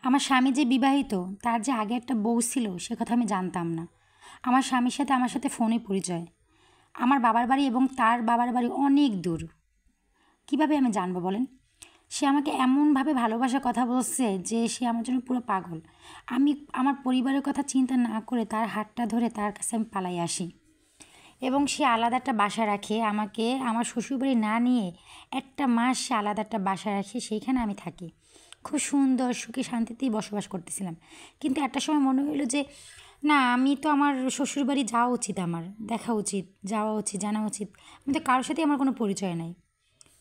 আমার স্বামী যে বিবাহিত, তার যে আগে একটা বউ ছিল সে কথা আমি জানতাম না। আমার স্বামীর সাথে আমার সাথে ফোনে পরিচয়। আমার বাবার বাড়ি এবং তার বাবার বাড়ি অনেক দূর। কিভাবে আমি জানবো বলেন? সে আমাকে এমনভাবে ভালোবাসার কথা বলছে যে সে আমার জন্য পুরো পাগল। আমি আমার পরিবারের কথা চিন্তা না করে তার হাতটা ধরে তার কাছে আমি পালাই আসি এবং সে আলাদা একটা বাসা রাখে আমাকে আমার শ্বশুরবাড়ি না নিয়ে। একটা মাস সে আলাদা একটা বাসা রাখে, সেইখানে আমি থাকি। খুব সুন্দর সুখে শান্তিতেই বসবাস করতেছিলাম। কিন্তু একটা সময় মনে হইলো যে না, আমি তো আমার শ্বশুরবাড়ি যাওয়া উচিত, আমার দেখা উচিত, যাওয়া উচিত, জানা উচিত। আমি তো কারোর সাথেই আমার কোনো পরিচয় নাই।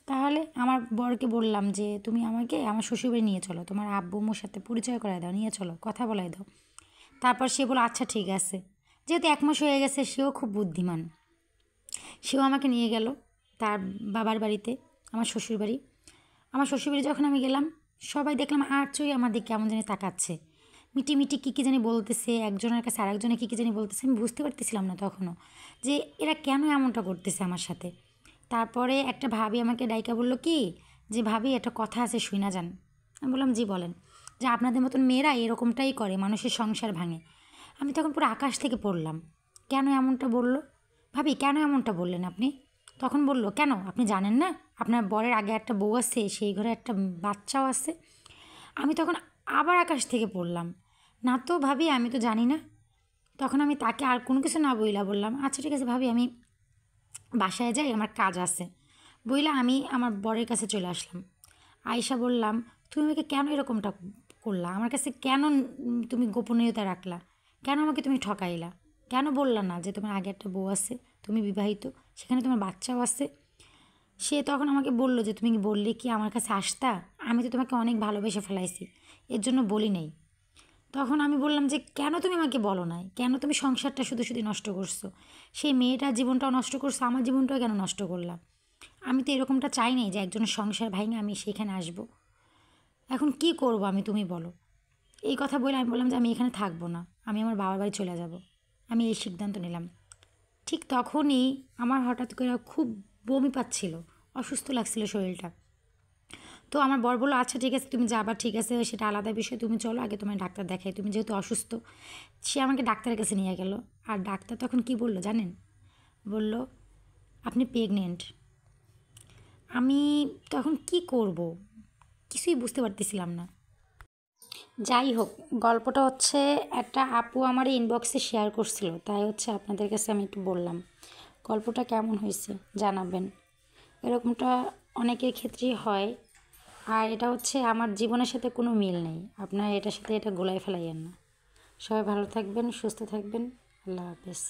তাহলে আমার বরকে বললাম যে তুমি আমাকে আমার শ্বশুরবাড়ি নিয়ে চলো, তোমার আব্বু আম্মুর সাথে পরিচয় করায় দাও, নিয়ে চলো, কথা বলাই দাও। তারপর সে বলল আচ্ছা ঠিক আছে। যেহেতু 1 মাস হয়ে গেছে, সেও খুব বুদ্ধিমান। সেও আমাকে নিয়ে গেল তার বাবার বাড়িতে, আমার শ্বশুরবাড়ি। আমার শ্বশুরবাড়ি যখন আমি গেলাম, সবাই দেখলাম আর্চই আমার দিকে কেমন জানি তাকাচ্ছে। মিটি মিটি কী কী জানি বলতেছে, একজনের কাছে আরেকজনে কী কী জানি বলতেছে। আমি বুঝতে পারতেছিলাম না তখনও যে এরা কেন এমনটা করতেছে আমার সাথে। তারপরে একটা ভাবি আমাকে ডাইকা বলল কি যে ভাবি একটা কথা আছে, শুই না যান। আমি বললাম জি বলেন। যে আপনাদের মতন মেয়েরা এরকমটাই করে, মানুষের সংসার ভাঙে। আমি তখন পুরো আকাশ থেকে পড়লাম। কেন এমনটা বলল? ভাবি কেন এমনটা বললেন আপনি? তখন বলল কেন আপনি জানেন না আপনার বরের আগে একটা বউ আছে, সেই ঘরে একটা বাচ্চাও আছে। আমি তখন আবার আকাশ থেকে পড়লাম। না তো ভাবি, আমি তো জানি না। তখন আমি তাকে আর কোনো কিছু না বইলা বললাম আচ্ছা ঠিক আছে ভাবি, আমি বাসায় যাই, আমার কাজ আছে বইলা আমি আমার বরের কাছে চলে আসলাম। আয়শা বললাম তুমি আমাকে কেন এরকমটা করলা, আমার কাছে কেন তুমি গোপনীয়তা রাখলা, কেন আমাকে তুমি ঠকাইলা, কেন বললা না যে তোমার আগে একটা বউ আছে, তুমি বিবাহিত, সেখানে তোমার বাচ্চাও আছে। সে তখন আমাকে বলল যে তুমি কি বললে কি আমার কাছে আসতা, আমি তো তোমাকে অনেক ভালোবেসে ফেলাইছি, এর জন্য বলি নাই। তখন আমি বললাম যে কেন তুমি আমাকে বলো নাই, কেন তুমি সংসারটা শুধু শুধু নষ্ট করছো, সেই মেয়েটার জীবনটাও নষ্ট করছো, আমার জীবনটাও কেন নষ্ট করলাম? আমি তো এরকমটা চাই নাই যে একজনের সংসার ভাঙে আমি সেখানে আসব। এখন কি করব আমি, তুমি বলো। এই কথা বলে আমি বললাম যে আমি এখানে থাকবো না, আমি আমার বাবার বাড়ি চলে যাব। আমি এই সিদ্ধান্ত নিলাম। ঠিক তখনই আমার হঠাৎ করে খুব বমি পাচ্ছিল, অসুস্থ লাগছিল শরীরটা। তো আমার বর বললো আচ্ছা ঠিক আছে তুমি যাবা, ঠিক আছে সেটা আলাদা বিষয়, তুমি চলো আগে তোমার ডাক্তার দেখাই, তুমি যেহেতু অসুস্থ। সে আমাকে ডাক্তারের কাছে নিয়ে গেল। আর ডাক্তার তখন কি বললো জানেন? বলল আপনি প্রেগনেন্ট। আমি তখন কি করব, কিছুই বুঝতে পারতেছিলাম না। যাই হোক, গল্পটা হচ্ছে একটা আপু আমার ইনবক্সে শেয়ার করছিল, তাই হচ্ছে আপনাদের কাছে আমি একটু বললাম। গল্পটা কেমন হয়েছে জানাবেন। এরকমটা অনেকের ক্ষেত্রেই হয়। আর এটা হচ্ছে আমার জীবনের সাথে কোনো মিল নেই, আপনারা এটার সাথে এটা গোলায় ফেলাইয়েন না। সবাই ভালো থাকবেন, সুস্থ থাকবেন। আল্লাহ হাফেজ।